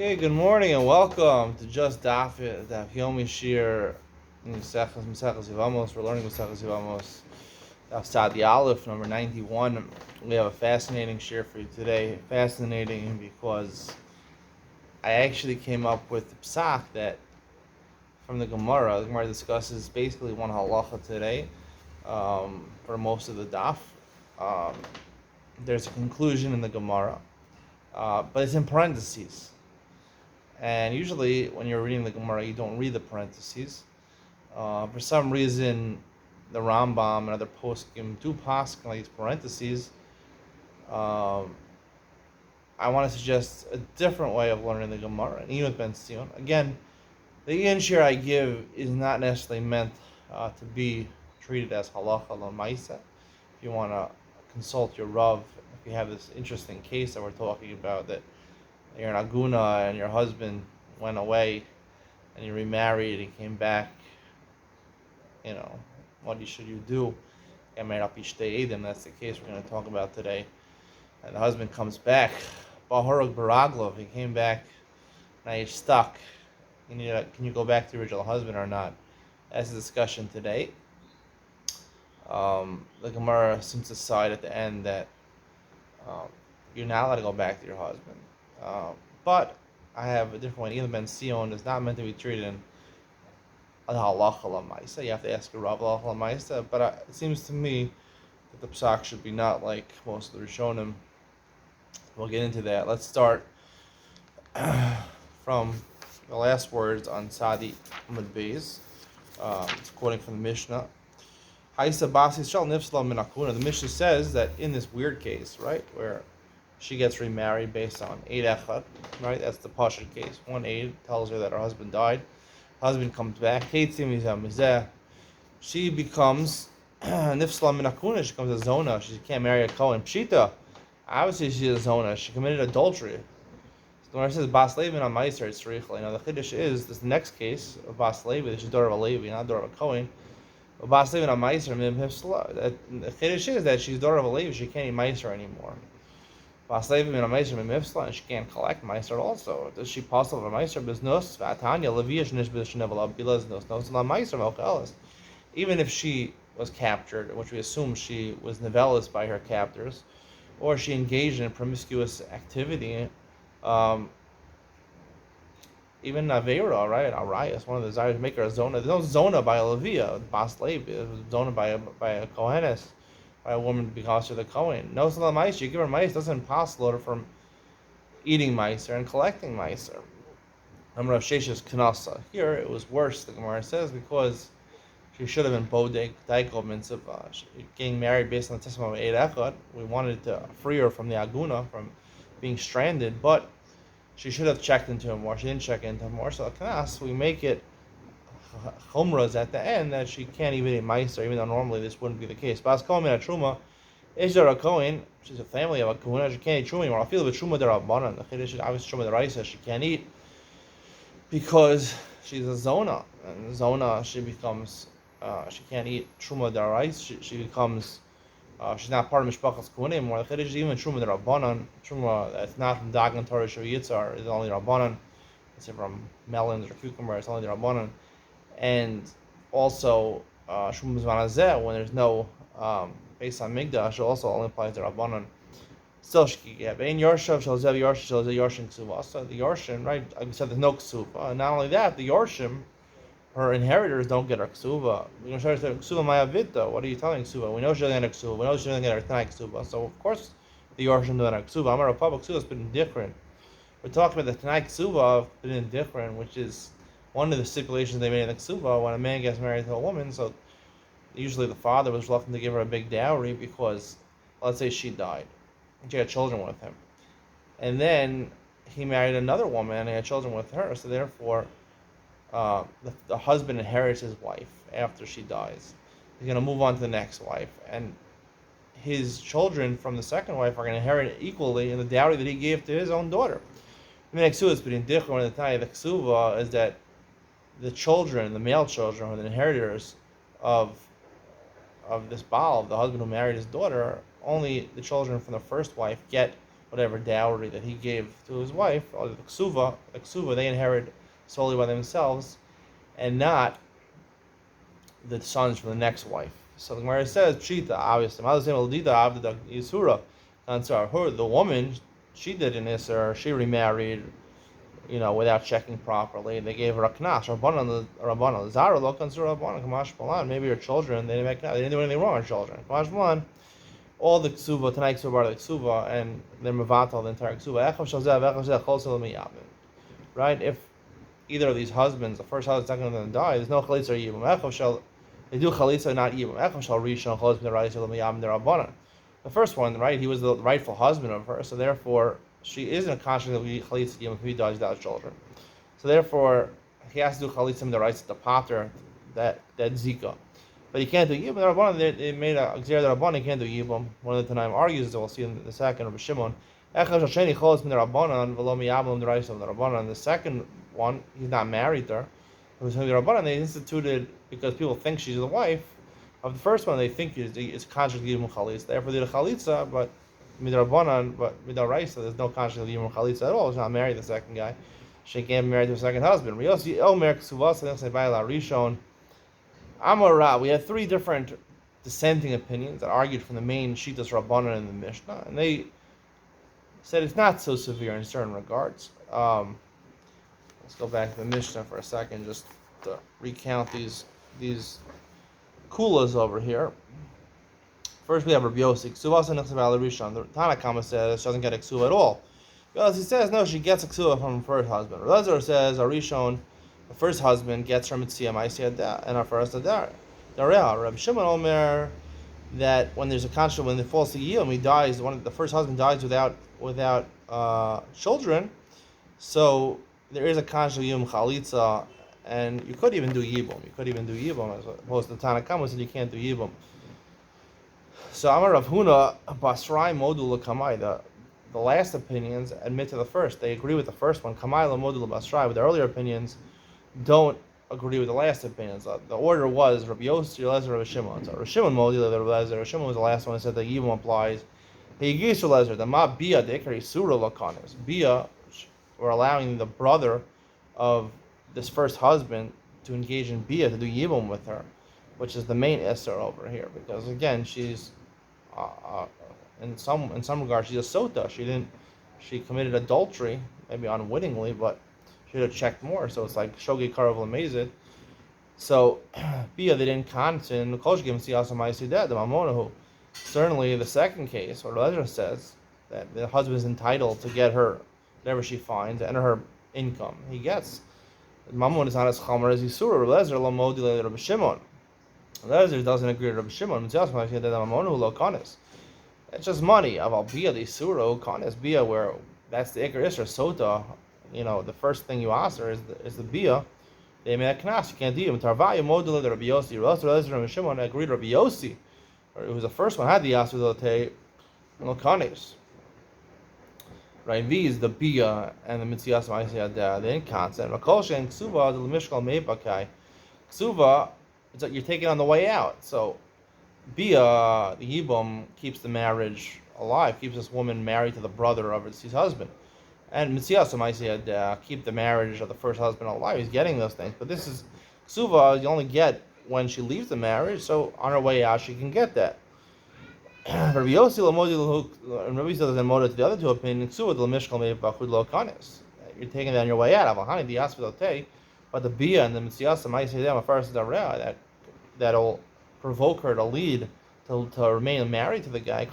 Okay, good morning and welcome to Just Daf It, Daf Yevamos in Yevamos. We're learning Yevamos. Daf Sadi Aleph, number 91. We have a fascinating share for you today. Fascinating because I actually came up with the psak that from the Gemara. The Gemara discusses basically one halacha today for most of the daf. Um, there's a conclusion in the Gemara, but it's in parentheses. And usually, when you're reading the Gemara, you don't read the parentheses. For some reason, the Rambam and other poskim do paskin like these parentheses. I want to suggest a different way of learning the Gemara. And even with Ben Sion, again, the inshir I give is not necessarily meant to be treated as halacha l'maisa. If you want to consult your Rav, if you have this interesting case that we're talking about, that you're an aguna and your husband went away and you remarried and came back, what should you do? Get married up each day, that's the case we're going to talk about today. And the husband comes back, Bahorog Baraglov, he came back, now you're stuck. Can you go back to your original husband or not? That's the discussion today. The Gemara seems to decide at the end that you're not allowed to go back to your husband. But I have a different one. Either Ben Sion is not meant to be treated in halacha l'maisa. You have to ask a Rav halacha l'maisa. But it seems to me that the psak should be not like most of the Rishonim. We'll get into that. Let's start from the last words on Sadi Amud Beis. It's quoting from the Mishnah. The Mishnah says that in this weird case, right, where she gets remarried based on Eid Echad, right? That's the Pasha case. One Eid tells her that her husband died. Husband comes back. She becomes Nifsla min Akuna. She becomes a Zona. She can't marry a Kohen. Pshita. Obviously, she's a Zona. She committed adultery. So when it says Bas Levi on Meiser, it's Richa. The Chiddush is this next case of Bas Levi. She's daughter of a Levi, not daughter of a Kohen. But Bas Levi on Meiser, the Chiddush is that she's daughter of a Levi. She can't eat Meiser anymore. And she can't collect Meiser also. Does she pass over Meiser business? Even if she was captured, which we assume she was novellis by her captors, or she engaged in promiscuous activity, even Avera, right? Arias, one of the desires make her a zona. There's no zona by a Levia, Bas Levi. It was zona by a Kohenes, by a woman because of the Kohen. No salam mice, you give her mice, doesn't impossible her from eating meiser and collecting meiser. Number of Shesh's Knasa. Here it was worse, the Gemara says, because she should have been Bodek, Daiko, Mitzvah. Getting married based on the testimony of Eid Echad. We wanted to free her from the Aguna, from being stranded, but she should have checked into him more. She didn't check into him more. So Knas, we make it Chumras at the end that she can't even eat Meiser, even though normally this wouldn't be the case. Bas Kohen a Truma, is there a Kohen? She's a family of a Kohen. She can't eat Truma anymore. I feel the Truma Derabanan. The Chiddush is obviously Truma Deraisa. She can't eat because she's a Zona. And Zona, she becomes, she can't eat Truma Deraisa. She becomes, she's not part of Mishpachas Kohen anymore. The Chiddush is even Truma Derabanan. Truma that's not from Dagan Torah Shur Yitzhar is only Rabbanan. It's from melons or cucumber. It's only the Rabbanan. And also, Shum Zvanazeh, when there's no based on Migdash, it also only applies to Rabbanon. Still, Shkigab. In Yorshav, Shalzev Yorshav, Shalzev Yorshin Ksuva. So the Yorshim, right? Like we said, there's no Ksuva. Not only that, the Yorshim, her inheritors don't get her Ksuva. We're going to show her Ksuva Mayavita. What are you telling Ksuva? We know she doesn't get her Ksuva. We know she doesn't get her Tanai Ksuva. So, of course, the Yorshim don't get her Ksuva. Amar Republic Ksuva has been different. We're talking about the Tanai Ksuva of been different, which is one of the stipulations they made in the Ksuva when a man gets married to a woman. So usually the father was reluctant to give her a big dowry because, let's say she died, and she had children with him, and then he married another woman and he had children with her. So therefore, the husband inherits his wife after she dies. He's going to move on to the next wife, and his children from the second wife are going to inherit equally in the dowry that he gave to his own daughter. I mean, Ksuva is pretty different. The time the Ksuva is that the children, the male children, or the inheritors of this Baal, the husband who married his daughter, only the children from the first wife get whatever dowry that he gave to his wife, or the ksuva, they inherit solely by themselves, and not the sons from the next wife. So the Gemara says, Pshita, obviously, the woman, she did an Isser, she remarried, without checking properly. They gave her a knas, Rabbanan, Zara, lo kansur Rabbanan, Kamash Balan, maybe her children, they didn't do anything wrong with her children. Kamash Balan, all the ksuva, tonight ksuva are the ksuva, and they're mevatel the entire ksuva. Right? If either of these husbands, the first husband, second husband die, there's no chalitza or yibum. They do chalitza, not yibum. The first one, right? He was the rightful husband of her, so therefore she isn't conscious of chalitza yibum if he dies without children. So therefore he has to do chalitza in the rights of the pater, that zika. But he can't do yibum. The Rabbanan, they made a gzera the Rabbanan, he can't do yibum. One of the Tanaim argues, as we'll see in the second, Rabbi Shimon. The second one, he's not married there. It was the Rabbanan, they instituted, because people think she's the wife of the first one, they think it's conscious yibum chalitza. Therefore, they did a chalitza, but midrabanan, but midaraisa, there's no conscious yibum chalitza at all. She's not married to the second guy. She can't be married to a second husband. We had three different dissenting opinions that argued from the main Shitas Rabbanan in the Mishnah, and they said it's not so severe in certain regards. Let's go back to the Mishnah for a second, just to recount these kulas over here. First, we have Rabbi Yossi. The Tanakama says she doesn't get a ksuva at all. Because he says no, she gets a ksuva from her first husband. Rabbi says Arishon, the first husband, gets her mitzvah ma'aseh and her first adar. Rabbi Shimon Omer that when there's a contract, when the false yiyum, he dies. The first husband dies without children, so there is a contract yiyum chalitza, and you could even do yibum. As opposed to the Tanakama said you can't do yibum. So Amar Rav Huna Basrai Modul Kamai. The last opinions admit to the first. They agree with the first one. Kamai la Modul Basrai. But the earlier opinions don't agree with the last opinions. The order was Rabbi Yossi, Lezer, Rabbi Shimon. So Rabbi Shimon Modul Lezer. Rabbi Shimon was the last one that said that yibum applies. He gives to Lezer the ma bia dekari surah lakanis. Bia, we're allowing the brother of this first husband to engage in bia, to do yibum with her, which is the main Esther over here, because again she's in some regards she's a sota. She committed adultery, maybe unwittingly, but she should have checked more. So it's like shogi karav lamezid. So bia, they didn't consent. Certainly the second case, where Lezer says that the husband is entitled to get her whatever she finds and her income he gets. Mammon is not as chomer as Yisura. Lezer lo modi Rabbi Shimon. Lezer doesn't agree with Rabbi Shimon. It's just money. Aval bia the Yisura kanes bia, where that's the ikar isra sota. The first thing you ask her is the bia. They made a knas. You can't do him. Tarvaya modi Rabbi Yossi. Lezer Rabbi Shimon agreed Rabbi Yossi. Or it was the first one had the yasur lote lo kanes. Right, these the bia and the mitzvah ma'aseh they didn't consent. Rakol shein ksuva the lemishkal meipakai. Ksuva, it's like you're taking on the way out. So bia, the yibum, keeps the marriage alive, keeps this woman married to the brother of his husband. And mitzvah ma'aseh keep the marriage of the first husband alive. He's getting those things, but this is ksuva. You only get when she leaves the marriage. So on her way out, she can get that. Rabbi Yossi and Rabbi Yossi doesn't motive to the other two opinions. You're taking that on your way out. But the bia and the mitzvah that'll provoke her to lead to remain married to the guy.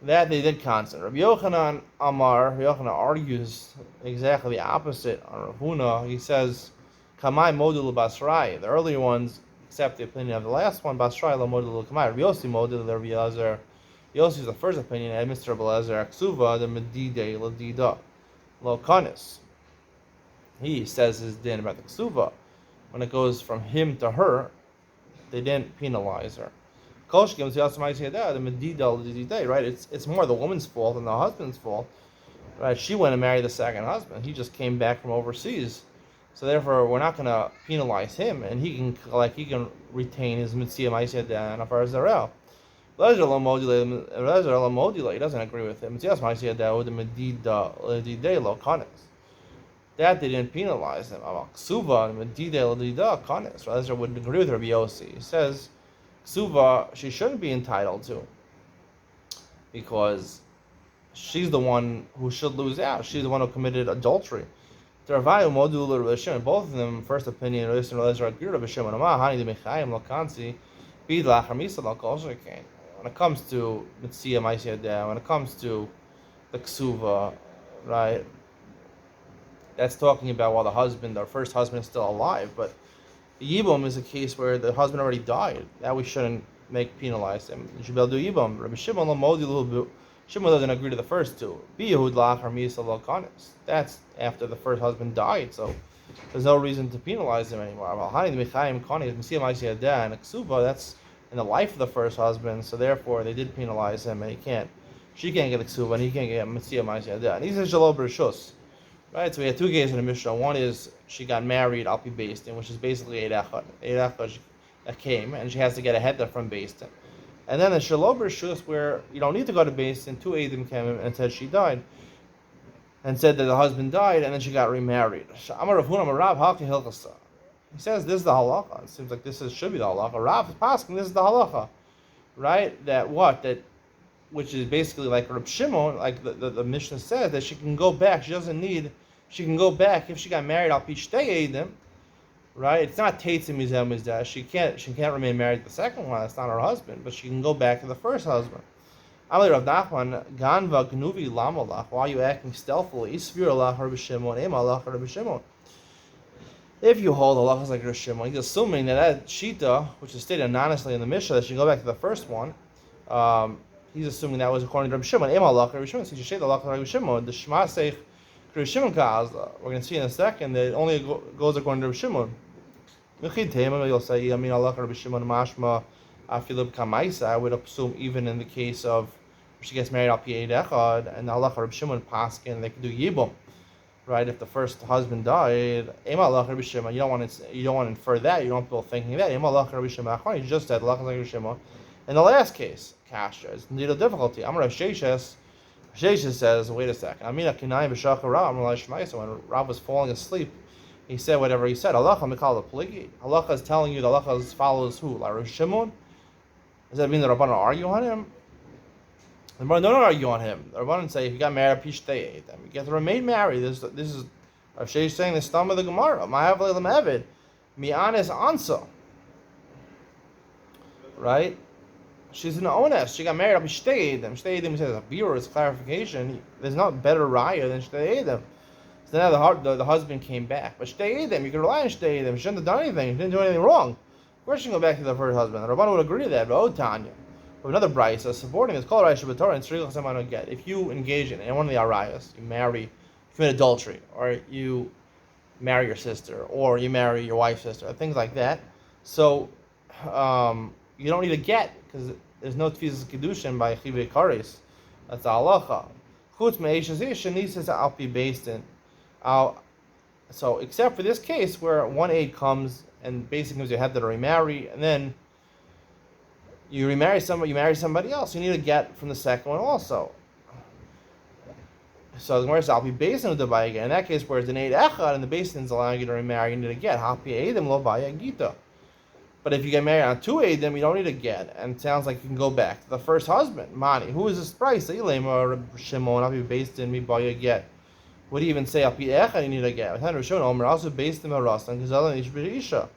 That they did consent. Rabbi Yochanan argues exactly the opposite on Rav Huna. He says, "Kamai modul basrai." The earlier ones accept the opinion of the last one. Basrai lo modul kamai. Rabbi Yossi modul Rabbi Elazar. Yossi is the first opinion. And Mr. Elazar Aksuva the medide ladida lo kanis. He says his din about the ksuva. When it goes from him to her, they didn't penalize her. Kolshkim the medida, right? It's more the woman's fault than the husband's fault. Right? She went and married the second husband. He just came back from overseas. So therefore, we're not going to penalize him, and he can retain his mitzvah ma'aseh and afar zarel. Lezer lo module. He doesn't agree with him. It's yes, Ma'aseh Yadahu the medida lo kanes. That they didn't penalize him. Ksuva medida lo dida kanes. Lezer wouldn't agree with Rabbi Yossi. He says Ksuva she shouldn't be entitled to because she's the one who should lose out. She's the one who committed adultery. Both of them, first opinion, when it comes to Mitzia Maisyadah, when it comes to the Ksuva, right, that's talking about while the husband, our first husband, is still alive. But the Yibum is a case where the husband already died. That we shouldn't make penalize him. You should be able to do Yibum. Rabbi Shimon doesn't agree to the first two. That's after the first husband died, so there's no reason to penalize him anymore. And that's in the life of the first husband, so therefore they did penalize him, and she can't get the ksuba, and he can't get Mitzia Ma'aseh. And these are Shalom B'Rishus. Right, so we had two cases in the Mishnah. One is she got married, Alpi Beistin, which is basically Eid Echad that came, and she has to get a header from Beistin. And then the Shalom B'Rishus, where you don't need to go to Beistin, two Eidim came and said she died, and said that the husband died, and then she got remarried. He says this is the halacha. It seems like should be the halacha. Rav is pasking, this is the halacha, right? Which is basically like Reb Shimon, like the Mishnah says that she can go back. She can go back if she got married. Al Pishtei Eidim, right? It's not Teitzim Mizem Mizdah. She can't remain married to the second one. That's not her husband, but she can go back to the first husband. Amali Rav Nachman, Ganva Gnuvi Lamalach. Why are you acting stealthily? Isvir Allah Rabbi Shimon, Ema Allah Rabbi Shimon. If you hold halachas like Rabbi Shimon, he's assuming that shita, which is stated anonymously in the Mishnah, that she can go back to the first one. He's assuming that was according to Rabbi Shimon. Ema Allah Rabbi Shimon. So you should say the halacha Rabbi Shimon. The Shema Seich Rabbi Shimon Ka'azla. We're going to see in a second that it only goes according to Rabbi Shimon. You'll say, I mean, Allah Rabbi Shimon Mashma. I would assume even in the case of she gets married al Pi Echad and Allah Rabbi Shimon Paskin, they could do Yibum, right? If the first husband died, Ema Allah Rabbi Shimon, you don't want to infer that. You don't feel thinking that. Ema Allah Rabbi Shimon. You just said Allah Rabbi Shimon. In the last case, Kasha is indeed a difficulty. Amar Sheshes says, wait a second. Amina Kinai B'Shachar Rav Amar Shmaisa. When Rav was falling asleep, he said whatever he said. Allah Mikal Pligi. Allah is telling you the Allah follows who? Like Rabbi Shimon. Does that mean the Rabbanan argue on him? The Rabbanan don't argue on him. The Rabbanan say if you got married, Pishtei Eidim, you get to remain married. This is Rav Sheish saying the stam of the Gemara. Ma'av le'lam evid, mi'anes ansa. Right? She's an ones. She got married. Pishtei Eidim. Pishtei Eidim says a viewer is clarification. There's not better raya than Shtei Eidim. So now the husband came back. But Shtei Eidim, you can rely on Shtei Eidim. She shouldn't have done anything. She didn't do anything wrong. Of course, she can go back to the first husband. The Rabbanan would agree to that. But oh, Tanya, with another brisa supporting is called Raisha B'Torah and Sri L'Chasam get. If you engage in one of the arayas, you commit adultery, or you marry your sister, or you marry your wife's sister, things like that. So you don't need a get because there's no tefizas kedushin by chivei kares. That's the halacha. Chutz me'eshes ish needs I'll be based in. So except for this case where one aid comes and basically gives you a head to remarry, and then you marry somebody else, you need a get from the second one also. So the Gemara says, I'll be based in the Dubai again. In that case, where it's an Eid Echad and the basin is allowing you to remarry, you need a get. Happy Eidim lo baya gita. But if you get married on two Eidim, you don't need a get. And it sounds like you can go back to the first husband. Mani, who is this price? Ilema Shimon, I'll be based in me baya get. What do you even say? I'll be Echad, you need a get. Also based in Harastan, because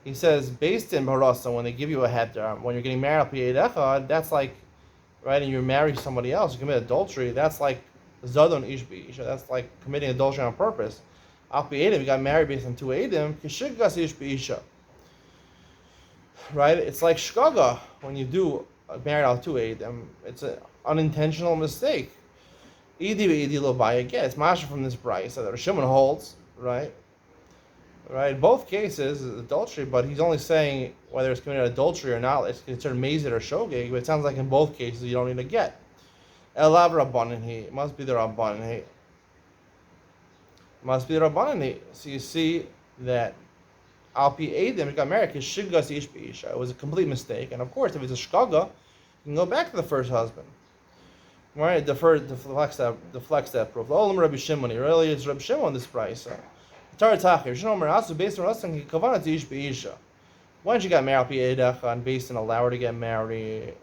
he says based in Harastan, when they give you a heter, when you're getting married, I'll be Echad, that's like, right, and you marry somebody else, you commit adultery, that's like Zadon Ishbi Isha, that's like committing adultery on purpose. Alpi Eidim, you got married based on two Eidim, Kishiggas Ishbi Isha. Right? It's like Shkaga when you do married out two Eidim. It's an unintentional mistake. Idi lo baya get. It's Masha from this price that Shimon holds, right? Right? Both cases is adultery, but he's only saying whether it's committed adultery or not, it's considered mazid or shogeg, but it sounds like in both cases you don't need to get. Elav Rabbanan he. It must be the Rabbanan he. Must be the Rabbanan he. So you see that Alpi Eidim got married because Shiggas Ish Isha. It was a complete mistake. And of course, if it's a Shkaga, You can go back to the first husband. Right? Deflects that proof. All Rabbi Shimon. Really, it's Rabbi Shimon this price. Taratach. Shimon also based on Rasan Kavanah to Ish Be'isha. Once you got married, and based on allow her to get married,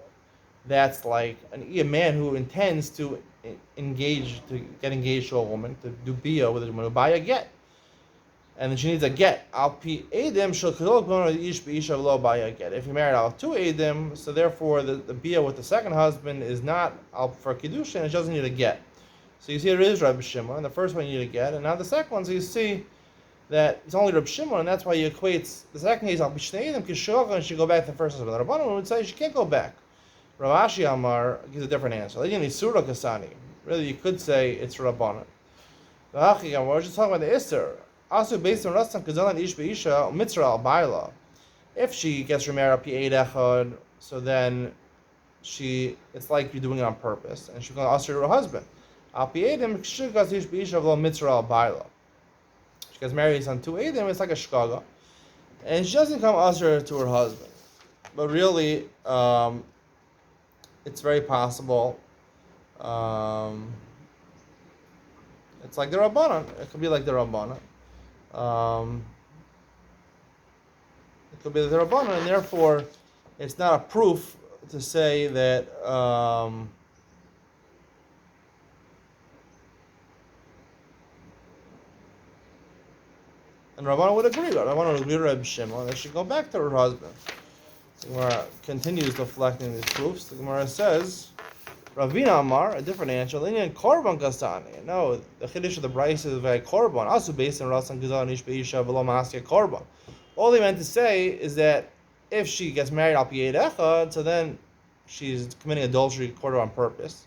that's like a man who intends to get engaged to a woman, to do bia with a woman, to buy a get. And then she needs a get. If you married out two edim, so therefore the bia with the second husband is not for kiddushin, and she doesn't need a get. So you see, it is Rabbi Shimon. The first one you need a get, and now the second one, so you see that it's only Rabbi Shimon, and that's why he equates the second case. Al pishnei edim kishocha, and she go back to the first husband. The Rabbanan would say she can't go back. Rav Ashi Amar gives a different answer. Really, you could say it's Rabbanan. We're just talking about the Isser. Also, based on Rastan Kazalan Ish Be'isha, Mitzra al Baila. If she gets remarried up Eid Echad, so then it's like you're doing it on purpose, and she's going to ask her husband. Al Edim, she gets Ish Be'isha of Mitzra al Baila. She gets married on two Edim, it's like a shkaga. And she doesn't come ask her to her husband. But really, it's very possible. It's like the Rabbanan. It could be like the Rabbanan. It could be like the Rabbanan, and therefore, it's not a proof to say that. And Rabbanan would agree. Rabbanan would agree with Reb Shimon that she go back to her husband. The Gemara continues deflecting these proofs. The Gemara says, Ravina Amar, a different answer. Linyan Korban Kasani. No, the Chiddush of the Bryce is very Korban. Also based on Rasan Gazal Nish Be'isha V'lo Ma'asya Korban. All they meant to say is that if she gets married al Piyed Echad, so then she's committing adultery quarter on purpose.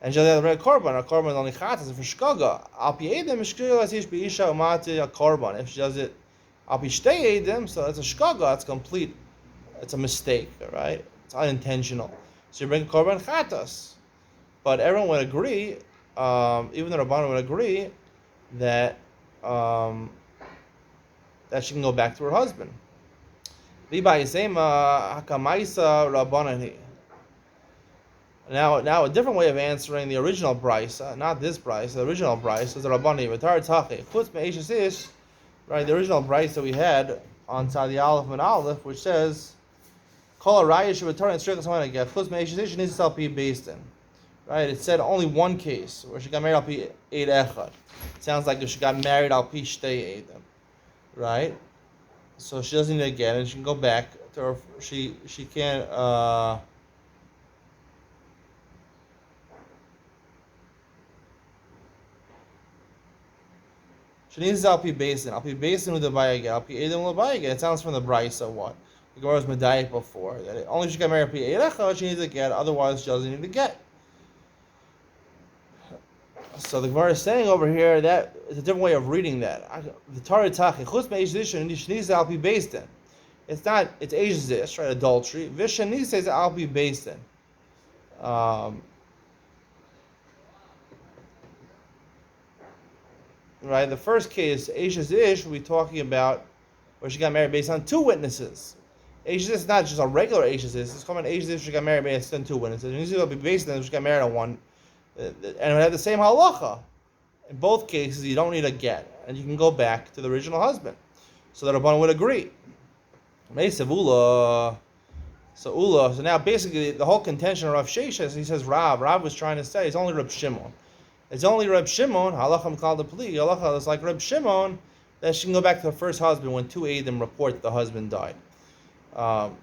And she doesn't have a Korban. A Korban is only Chatas for Shkaga. Al Piyed Mishkil Asish Be'isha Umati a Korban. If she does it al Pishtei Edim, so that's a Shkaga, it's complete. It's a mistake, right? It's unintentional. So you bring korban chatas, but everyone would agree, even the Rabbanan would agree that that she can go back to her husband. Now, a different way of answering the original brisa, not this brisa. The original brisa is the Rabbanan. Right, the original brisa we had on Tzadi Aleph and Aleph, which says. Call a raya shevatar and strict someone again. Chutz me'eshes needs to be based in. Right? It said only one case where she got married al pi eid echad. It sounds like if she got married al pi shtei edim. Right? So she doesn't need to get it. She can go back to her. She can't. She needs al pi based in. Al pi based in with the bayagah. Al pi edim with the bayagah. It sounds from the brisa what. The Gemara was medayik before that only she got married she needs to get, otherwise she doesn't need to get. So the Gemara is saying over here that it's a different way of reading that. The Torah tachi chutz me'eshish needs to be based in. It's not. It's eshish, right? Adultery. Vishani says I'll be based in. Right. The first case, eshish, we're talking about where she got married based on two witnesses. Ashes is not just a regular Ashes. It's called an Ashes she got married based on two witnesses. It needs to be based on she got married on one, and it had the same halacha. In both cases, you don't need a get, and you can go back to the original husband. So the Rabbanan would agree. So now basically the whole contention of Rav Sheshes, he says Rav was trying to say it's only Reb Shimon. It's only Reb Shimon. Halacha called the pli. Halacha is like Reb Shimon that she can go back to her first husband when two Eidim report that the husband died. Rav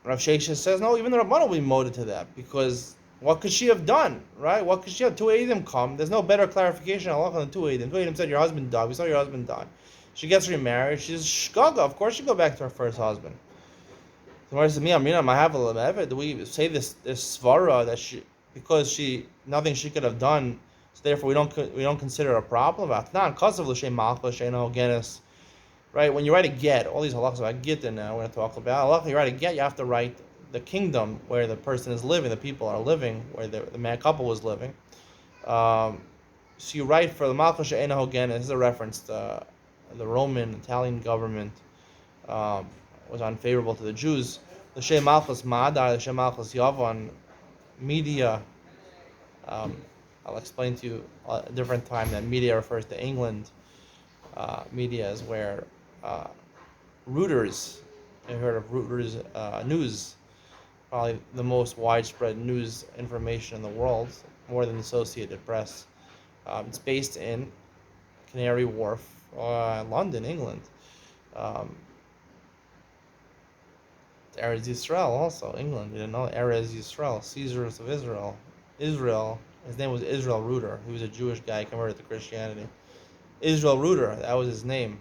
Sheshes says no, even the Rabbanan will be moted to that, because what could she have done, right? What could she have? Two Eidim come. There's no better clarification on than two Eidim. Two Eidim said your husband died. We saw your husband die. She gets remarried. She's shkaga. Of course, she go back to her first husband. So where says me, Amina, Mahavel, do we say this svara that because nothing she could have done, so therefore we don't consider a problem? Right? When you write a get, all these halachas about get now we're going to talk about. You write a get, you have to write the kingdom where the person is living, the people are living, where the man couple was living. So you write for the malchus she'ena hogenes. This is a reference to the Roman Italian government was unfavorable to the Jews. L'shem Malchus Madai, L'shem Malchus Yavon, media. Um, I'll explain to you a different time that media refers to England. Media is where Reuters, I heard of Reuters news, probably the most widespread news information in the world, more than the Associated Press. It's based in Canary Wharf, London, England. Eretz Yisrael also, England. You didn't know Eretz Yisrael, Caesars of Israel. Israel, his name was Israel Reuter. He was a Jewish guy converted to Christianity. Israel Reuter, that was his name.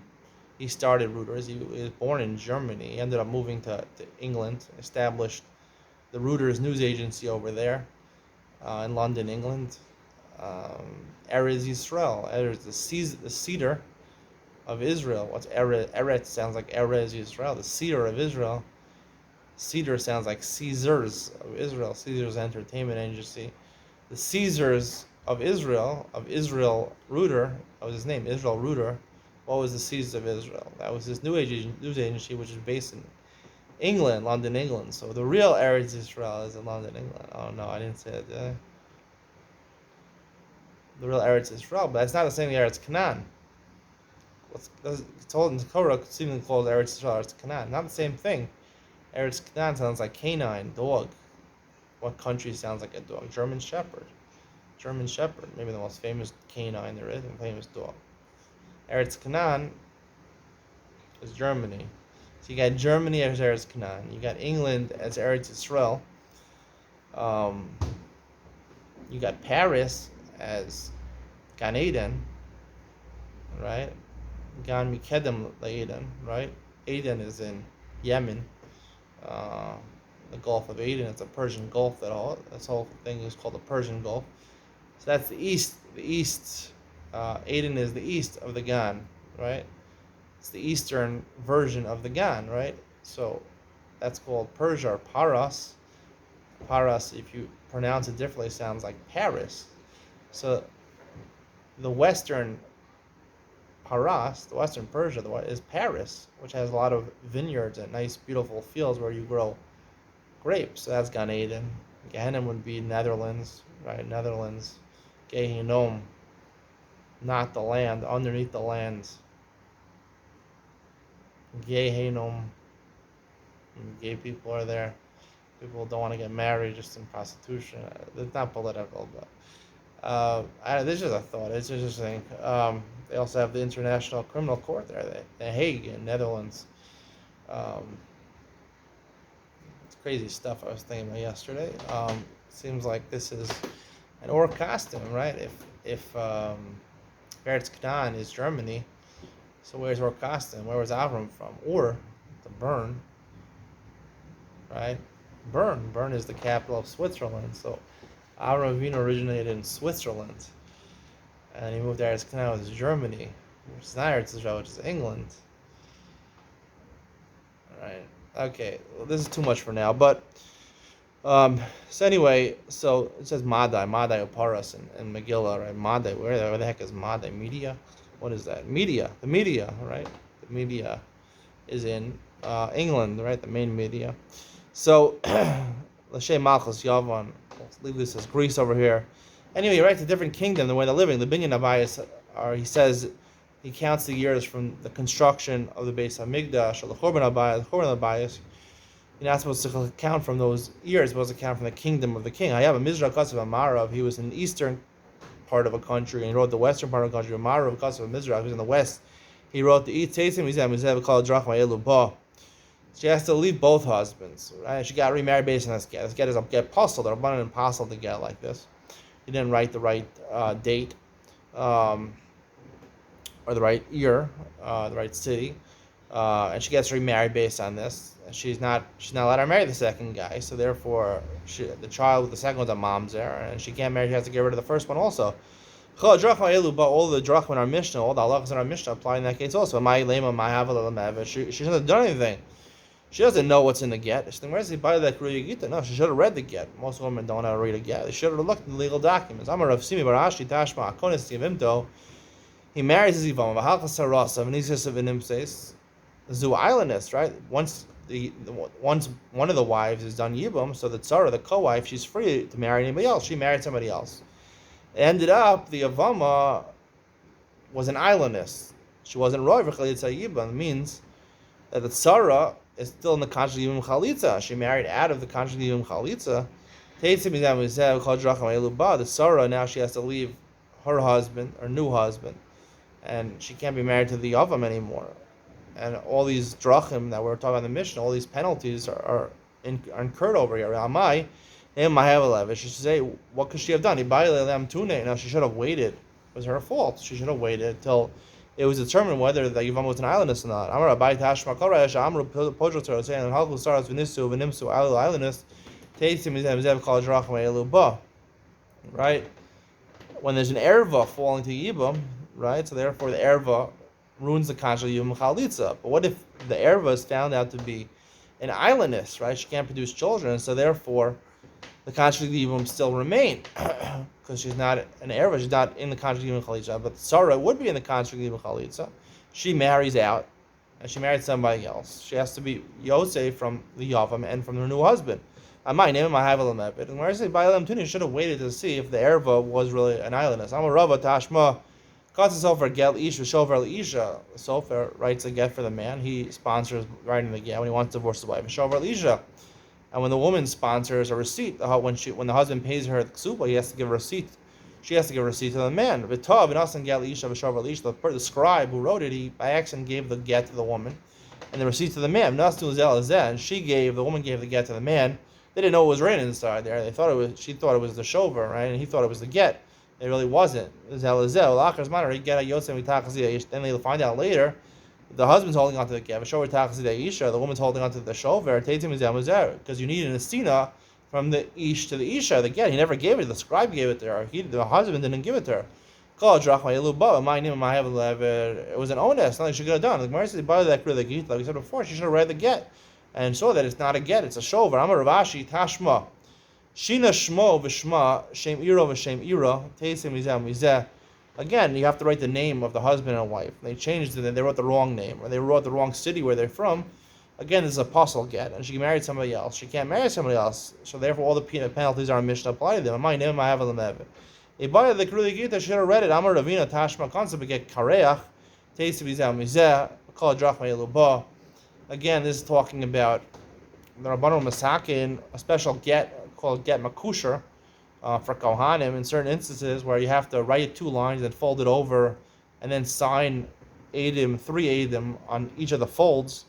He started Reuters. He was born in Germany. He ended up moving to England, established the Reuters news agency over there in London, England. Eretz Yisrael, the cedar of Israel. What's Eretz? Sounds like Eretz Yisrael, the cedar of Israel. Cedar sounds like Caesars of Israel. Caesars Entertainment Agency. The Caesars of Israel Reuter, that was his name, Israel Reuter. What was the Caesars of Israel? That was his news agency, which is based in England, London, England. So the real Eretz Israel is in London, England. Oh no, I didn't say it, did I? The real Eretz Israel, but that's not the same Eretz Canaan. It's told in the Torah, seemingly called Eretz Israel, Eretz Canaan. Not the same thing. Eretz Canaan sounds like canine, dog. What country sounds like a dog? German Shepherd. German Shepherd, maybe the most famous canine there is, and famous dog. Eretz Canaan is Germany. So you got Germany as Eretz Canaan. You got England as Eretz Israel. You got Paris as Gan Eden, right? Gan Mikedem Eden, right? Aden is in Yemen. The Gulf of Aden. It's a Persian Gulf. This whole thing is called the Persian Gulf. So that's the east. The east. Aden is the east of the Gan, right? It's the eastern version of the Gan, right? So that's called Persia or Paras. Paras, if you pronounce it differently, sounds like Paris. So the western Paras, the western Persia, is Paris, which has a lot of vineyards and nice, beautiful fields where you grow grapes. So that's Gan Eden. Gehenim would be Netherlands, right? Netherlands. Gehinom, not the land, underneath the lands. Gehinom. Gay people are there. People don't want to get married, just in prostitution. It's not political, but this is a thought. It's interesting. They also have the International Criminal Court there, The Hague in Netherlands. It's crazy stuff I was thinking about yesterday. Seems like this is an Or costume, right? If Eretz Canaan is Germany, so where's Or costume? Where was Avram from? Or the Bern, right? Bern is the capital of Switzerland. So Avram Avinu originated in Switzerland, and he moved to Eretz Canaan, which is Germany, which is not Eretz Israel, which is England. All right. Okay. Well, this is too much for now, but so anyway, so it says Madai Oparas in Megillah, right? Madai, where the heck is Madai? Media? What is that? Media. The media, right? The media is in England, right? The main media. So, L'shem Malchus Yavon. Let's leave this as Greece over here. Anyway, he writes a different kingdom, the way they're living. The Binyan Abayas, he says, he counts the years from the construction of the Beis HaMikdash, or the Chorban Abayas. You're not supposed to count from those years, you're supposed to count from the kingdom of the king. I have a Mizrach Kasav Amarav, he was in the eastern part of a country, and he wrote the western part of the country. Amarav Kasav Mizrach, he was in the west. He wrote the East Taisim, he said, called Drachma Elubah. She has to leave both husbands, right? She got remarried based on this get. This get is a get puzzled, or an impossible to get like this. He didn't write the right date, or the right year, the right city, and she gets remarried based on this. She's not allowed to marry the second guy, so therefore the child with the second one's a mamzer, and she can't marry. She has to get rid of the first one also. All the drachma in our Mishnah, all the halachas in our Mishnah apply in that case also. She shouldn't have done anything. She doesn't know what's in the get. She's thinking, where's the buy that Gita? No, she should have read the get. Most women don't know how to read a get. They should have looked at the legal documents. Amar Rav Simi Barashi Tashma Akonis Tivimto. He marries his Yevamos. V'halchas Harasav and he's just of an imses. Zu islandist, right? Once once one of the wives is done Yibum, so the tzara, the co-wife, she's free to marry anybody else. She married somebody else. It ended up the Yevama was an islandess. She wasn't roy for chalitza Yibum. It means that the tzara is still in the contract of Yibum chalitza. She married out of the contract of Yibum chalitza. The tzara, now she has to leave her husband, her new husband, and she can't be married to the Yavam anymore. And all these drachim that we're talking about in the Mishnah, all these penalties are incurred over here. Amai, she should say, what could she have done? Now she should have waited. It was her fault. She should have waited until it was determined whether the Yevamos was an islandess or not. Right? When there's an erva falling to Yibam, right? So therefore the erva ruins the contract of Yibam Chalitza. But what if the erva is found out to be an islandess, right? She can't produce children, so therefore the contract of Yibam still remain. Because she's not an erva, she's not in the contract of Yibam Chalitza. But Sarah would be in the contract of Yibam Chalitza. She marries out, and she married somebody else. She has to be Yosef from the Yavam and from her new husband. My name, I have a lemepit. And where I say Bailam Tuni should have waited to see if the erva was really an islandess. I'm a Rava Tashma. Costs a sofer get ish v'shover isha. The sofer writes a get for the man. He sponsors writing the get when he wants to divorce his wife. V'shover isha. And when the woman sponsors a receipt, when the husband pays her the ksuba, he has to give a receipt. She has to give a receipt to the man. V'tov v'nasan get isha v'shover isha. The scribe who wrote it, he by accident gave the get to the woman, and the receipt to the man. And the woman gave the get to the man. They didn't know it was written inside there. She thought it was the shover, right? And he thought it was the get. It really wasn't. Then they'll find out later the husband's holding onto the get. The woman's holding onto the shover. Because you need an asina from the ish to the isha. The get, he never gave it. The scribe gave it to her. The husband didn't give it to her. It was an onus. Nothing she could have done. Like we said before, she should have read the get and saw that it's not a get, it's a shover. I'm a Ravashi, Tashma. Shina Shmo v'Shma, Shem Ira v'Shem Ira, Teisim Mizah Mizah. Again, you have to write the name of the husband and wife. They changed it, they wrote the wrong name, or they wrote the wrong city where they're from. Again, this is a apostle get, and she married somebody else. She can't marry somebody else, so therefore all the penalties are in Mishnah apply to them. My name, I have a lemevit. Ibaya the Kruli Gita should have read it. I'm a Ravina, Tashma, concept, get Kareach, Teisim Mizah Mizah, call Drachma Yelubah. Again, this is talking about the Rabbanon Masakin, a special get called get makusher for Kohanim in certain instances where you have to write 2 lines and fold it over and then sign 3 Eidim on each of the folds.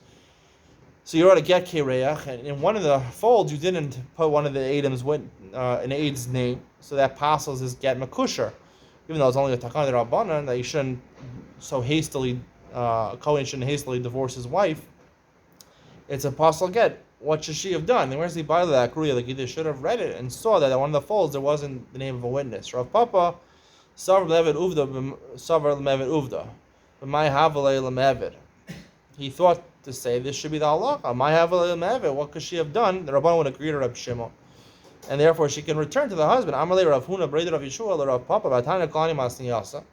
So you wrote a get Kereach, and in one of the folds you didn't put one of the Eidims with an Eid's name, so that passes as get makusher. Even though it's only a Takan Rabbanon that you shouldn't so hastily, Kohen shouldn't hastily divorce his wife. It's apostle get. What should she have done? And where's the Bible that Akruya? Like they should have read it and saw that on one of the folds there wasn't the name of a witness. Rav Papa, Savar Levet Uvda, Savar Levet Uvda. My Havalei Lemevid. He thought to say this should be the halacha. My Havalei Lemevid. What could she have done? The Rabban would agree to Rab Shimon, and therefore she can return to the husband. Amalei Rav Huna, Breder Rav Yeshua, Rav Papa, Vatana Klani Masniyasa.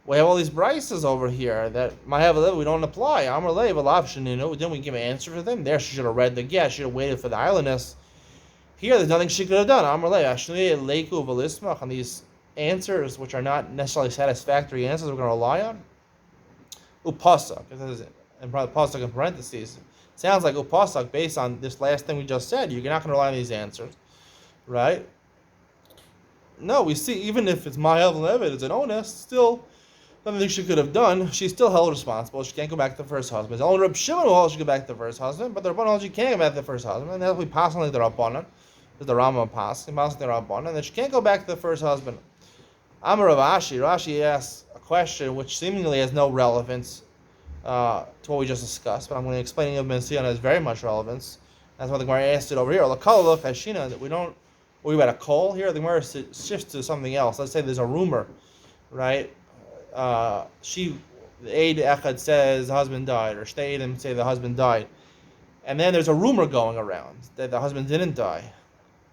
We have all these brises over here that we don't apply. Didn't we give an answer for them? There she should have read the get. She should have waited for the islandess. Here there's nothing she could have done. On these answers, which are not necessarily satisfactory answers, we're going to rely on. Upasak, and probably pasuk in parentheses. Sounds like upasak based on this last thing we just said. You're not going to rely on these answers, right? No, we see even if it's Ma'av Levet, it's an onus, still. Something she could have done, she's still held responsible. She can't go back to the first husband. It's only Reb Shimon who holds she go back to the first husband, but the Rabbanon holds she can't go back to the first husband. And that's we pass on like the Rabbanon, because the Rambam pass. He passes the Rabbanon, and then she can't go back to the first husband. Amar Rav Ashi. Rashi asks a question which seemingly has no relevance to what we just discussed, but I'm going to explain it. Ben Sion has very much relevance. That's why the Gemara asked it over here. Lakal Hashina, that we don't. We got a call here. The Gemara shifts to something else. Let's say there's a rumor, right? The Eid Echad says the husband died, or Shtei Eidim say the husband died, and then there's a rumor going around that the husband didn't die.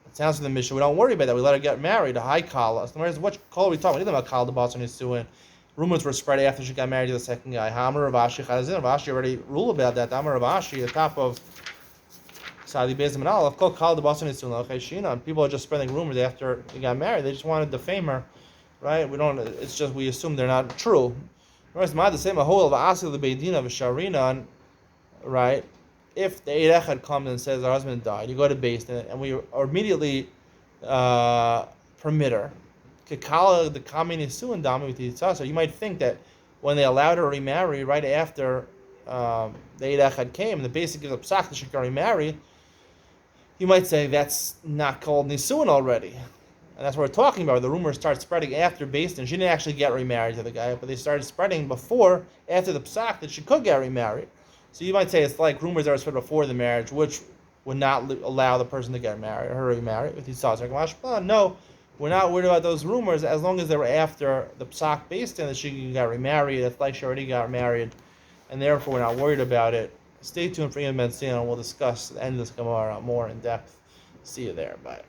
It sounds to the Mishnah, we don't worry about that. We let her get married, a high kala. So what call are we talking? We didn't about kala the boss on his suin. rumors were spread after she got married to the second guy. Hamar Ravashi Chazin. Ravashi already ruled about that. Hamar Ravashi, the top of Sadi Bezim and Aleph, called the Basan Isun Shina. And people are just spreading rumors after he got married. They just wanted to defame her, right? It's just we assume they're not true. Whereas the same a whole of Asil the Beidin of Sharina, right? If the Eid Echad comes and says our husband died, you go to Beis Din and we immediately permit her. Kikala the Kamin Isu and Dami with Yitzhak. So you might think that when they allowed her to remarry right after the Eid Echad came, and the basic gives a psak that she can remarry, you might say that's not called Nisuin already. And that's what we're talking about. The rumors start spreading after Beis Din. She didn't actually get remarried to the guy, but they started spreading after the psak, that she could get remarried. So you might say it's like rumors that were spread before the marriage, which would not allow the person to get married, or her to remarry. With these thoughts, no, we're not worried about those rumors as long as they were after the psak Beis Din that she got remarried. It's like she already got married, and therefore we're not worried about it. Stay tuned for Ian Ben Sina, and we'll discuss the end of this Gemara more in depth. See you there. Bye.